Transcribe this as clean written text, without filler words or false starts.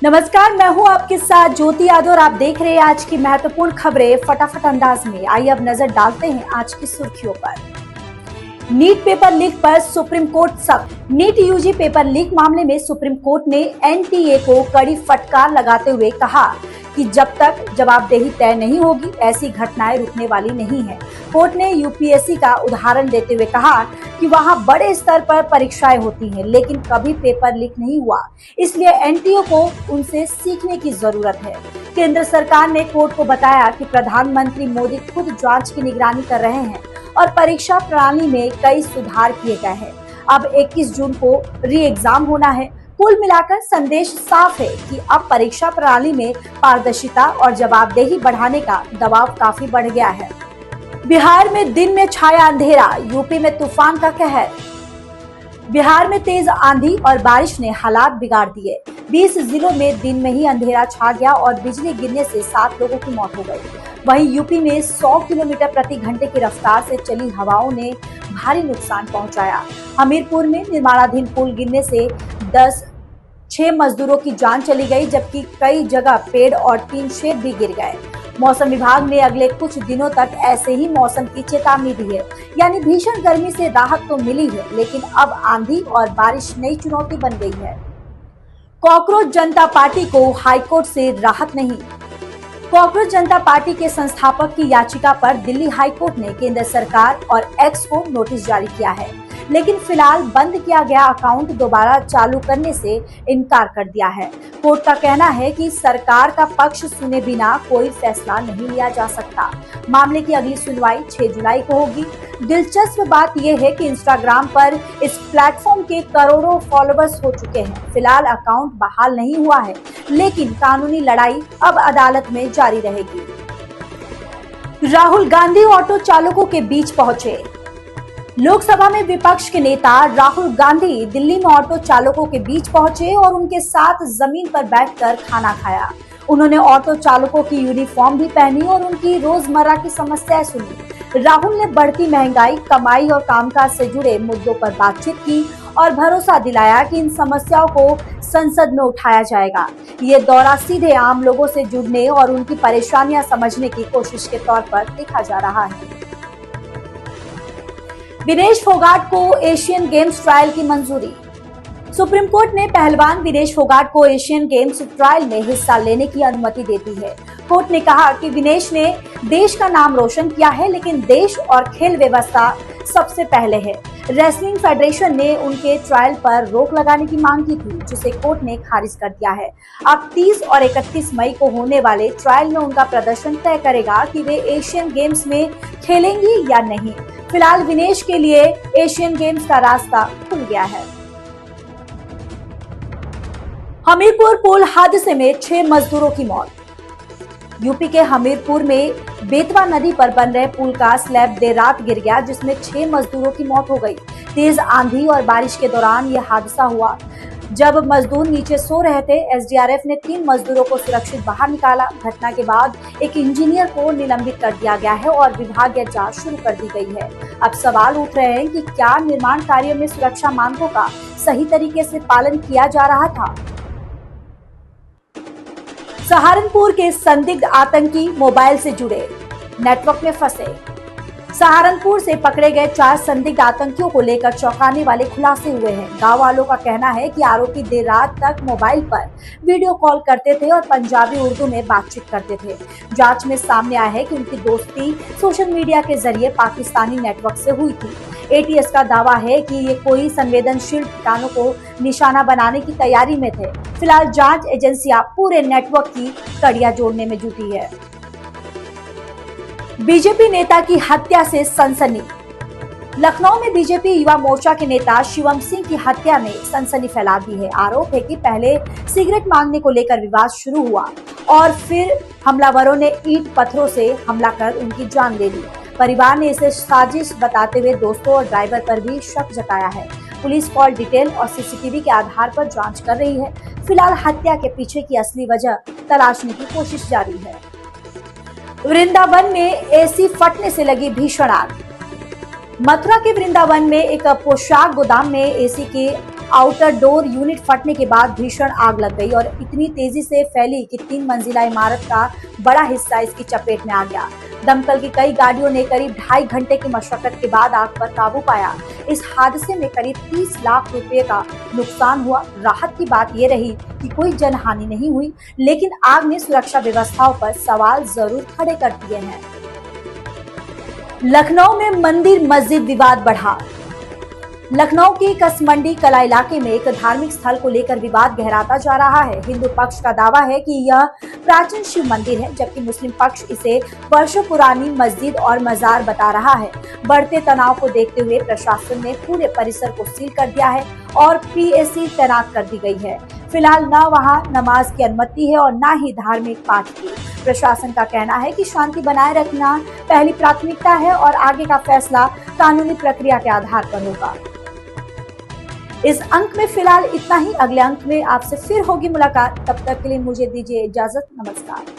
नमस्कार, मैं हूं आपके साथ ज्योति यादव और आप देख रहे हैं आज की महत्वपूर्ण खबरें फटाफट अंदाज में। आइए अब नजर डालते हैं आज की सुर्खियों पर। नीट पेपर लीक पर सुप्रीम कोर्ट सख्त। नीट यूजी पेपर लीक मामले में सुप्रीम कोर्ट ने एनटीए को कड़ी फटकार लगाते हुए कहा कि जब तक जवाबदेही तय नहीं होगी ऐसी घटनाएं रुकने वाली नहीं है। कोर्ट ने यूपीएससी का उदाहरण देते हुए कहा कि वहां बड़े स्तर पर परीक्षाएं होती हैं, लेकिन कभी पेपर लीक नहीं हुआ, इसलिए एनटीए को उनसे सीखने की जरूरत है। केंद्र सरकार ने कोर्ट को बताया कि प्रधानमंत्री मोदी खुद जांच की निगरानी कर रहे हैं और परीक्षा प्रणाली में कई सुधार किए गए हैं। अब 21 जून को री एग्जाम होना है। कुल मिलाकर संदेश साफ है कि अब परीक्षा प्रणाली में पारदर्शिता और जवाबदेही बढ़ाने का दबाव काफी बढ़ गया है। बिहार में दिन में छाया अंधेरा, यूपी में तूफान का कहर। बिहार में तेज आंधी और बारिश ने हालात बिगाड़ दिए। 20 जिलों में दिन में ही अंधेरा छा गया और बिजली गिरने से 7 लोगों की मौत हो गई। वहीं यूपी में 100 किलोमीटर प्रति घंटे की रफ्तार से चली हवाओं ने भारी नुकसान पहुंचाया। हमीरपुर में निर्माणाधीन पुल गिरने से 6 मजदूरों की जान चली गई, जबकि कई जगह पेड़ और टीन शेड भी गिर गए। मौसम विभाग ने अगले कुछ दिनों तक ऐसे ही मौसम की चेतावनी दी है, यानी भीषण गर्मी से राहत तो मिली है, लेकिन अब आंधी और बारिश नई चुनौती बन गई है। कॉकरोच जनता पार्टी को हाईकोर्ट से राहत नहीं। कॉकरोच जनता पार्टी के संस्थापक की याचिका पर दिल्ली हाईकोर्ट ने केंद्र सरकार और एक्स को नोटिस जारी किया है, लेकिन फिलहाल बंद किया गया अकाउंट दोबारा चालू करने से इनकार कर दिया है। कोर्ट का कहना है कि सरकार का पक्ष सुने बिना कोई फैसला नहीं लिया जा सकता। मामले की अगली सुनवाई 6 जुलाई को होगी। दिलचस्प बात यह है कि इंस्टाग्राम पर इस प्लेटफॉर्म के करोड़ों फॉलोअर्स हो चुके हैं। फिलहाल अकाउंट बहाल नहीं हुआ है, लेकिन कानूनी लड़ाई अब अदालत में जारी रहेगी। राहुल गांधी ऑटो चालकों के बीच पहुंचे। लोकसभा में विपक्ष के नेता राहुल गांधी दिल्ली में ऑटो चालकों के बीच पहुंचे और उनके साथ जमीन पर बैठकर खाना खाया। उन्होंने ऑटो चालकों की यूनिफॉर्म भी पहनी और उनकी रोजमर्रा की समस्याएं सुनी। राहुल ने बढ़ती महंगाई, कमाई और कामकाज से जुड़े मुद्दों पर बातचीत की और भरोसा दिलाया कि इन समस्याओं को संसद में उठाया जाएगा। ये दौरा सीधे आम लोगों से जुड़ने और उनकी परेशानियां समझने की कोशिश के तौर पर देखा जा रहा है। विनेश फोगाट को एशियन गेम्स ट्रायल की मंजूरी। सुप्रीम कोर्ट ने पहलवान विनेश फोगाट को एशियन गेम्स ट्रायल में हिस्सा लेने की अनुमति दे दी है। कोर्ट ने कहा कि विनेश ने देश का नाम रोशन किया है, लेकिन देश और खेल व्यवस्था सबसे पहले है। रेसलिंग फेडरेशन ने उनके ट्रायल पर रोक लगाने की मांग की थी, जिसे कोर्ट ने खारिज कर दिया है। अब 30 और 31 मई को होने वाले ट्रायल में उनका प्रदर्शन तय करेगा कि वे एशियन गेम्स में खेलेंगी या नहीं। फिलहाल विनेश के लिए एशियन गेम्स का रास्ता खुल गया है। हमीरपुर पुल हादसे में 6 मजदूरों की मौत। यूपी के हमीरपुर में बेतवा नदी पर बन रहे पुल का स्लैब देर रात गिर गया, जिसमें 6 मजदूरों की मौत हो गई। तेज आंधी और बारिश के दौरान यह हादसा हुआ जब मजदूर नीचे सो रहे थे। एसडीआरएफ ने 3 मजदूरों को सुरक्षित बाहर निकाला। घटना के बाद एक इंजीनियर को निलंबित कर दिया गया है और विभागीय जांच शुरू कर दी गई है। अब सवाल उठ रहे हैं कि क्या निर्माण कार्य में सुरक्षा मानकों का सही तरीके से पालन किया जा रहा था। सहारनपुर के संदिग्ध आतंकी मोबाइल से जुड़े, नेटवर्क में फंसे। सहारनपुर से पकड़े गए 4 संदिग्ध आतंकियों को लेकर चौंकाने वाले खुलासे हुए हैं। गांव वालों का कहना है कि आरोपी देर रात तक मोबाइल पर वीडियो कॉल करते थे और पंजाबी उर्दू में बातचीत करते थे। जांच में सामने आया है कि उनकी दोस्ती सोशल मीडिया के जरिए पाकिस्तानी नेटवर्क से हुई थी। एटीएस का दावा है कि ये कोई संवेदनशील ठिकानों को निशाना बनाने की तैयारी में थे। फिलहाल जांच एजेंसियां पूरे नेटवर्क की कड़ियां जोड़ने में जुटी है। बीजेपी नेता की हत्या से सनसनी। लखनऊ में बीजेपी युवा मोर्चा के नेता शिवम सिंह की हत्या ने सनसनी फैला दी है। आरोप है कि पहले सिगरेट मांगने को लेकर विवाद शुरू हुआ और फिर हमलावरों ने ईंट पत्थरों से हमला कर उनकी जान ले ली। परिवार ने इसे साजिश बताते हुए दोस्तों और ड्राइवर पर भी शक जताया है। पुलिस कॉल डिटेल और सीसीटीवी के आधार पर जांच कर रही है। फिलहाल हत्या के पीछे की असली वजह तलाशने की कोशिश जारी है। वृंदावन में एसी फटने से लगी भीषण आग। मथुरा के वृंदावन में एक पोशाक गोदाम में एसी के आउटर डोर यूनिट फटने के बाद भीषण आग लग गई और इतनी तेजी से फैली कि 3 मंजिला इमारत का बड़ा हिस्सा इसकी चपेट में आ गया। दमकल की कई गाड़ियों ने करीब 2.5 घंटे की मशक्कत के बाद आग पर काबू पाया। इस हादसे में करीब 30 लाख रुपए का नुकसान हुआ। राहत की बात यह रही कि कोई जनहानि नहीं हुई, लेकिन आग ने सुरक्षा व्यवस्थाओं पर सवाल जरूर खड़े कर दिए हैं। लखनऊ में मंदिर मस्जिद विवाद बढ़ा। लखनऊ के कसमंडी कला इलाके में एक धार्मिक स्थल को लेकर विवाद गहराता जा रहा है। हिंदू पक्ष का दावा है कि यह प्राचीन शिव मंदिर है, जबकि मुस्लिम पक्ष इसे वर्षों पुरानी मस्जिद और मजार बता रहा है। बढ़ते तनाव को देखते हुए प्रशासन ने पूरे परिसर को सील कर दिया है और पीएसी तैनात कर दी गई है। फिलहाल न वहां नमाज की अनुमति है और न ही धार्मिक पाठ की। प्रशासन का कहना है कि शांति बनाए रखना पहली प्राथमिकता है और आगे का फैसला कानूनी प्रक्रिया के आधार पर होगा। इस अंक में फिलहाल इतना ही। अगले अंक में आपसे फिर होगी मुलाकात। तब तक के लिए मुझे दीजिए इजाजत। नमस्कार।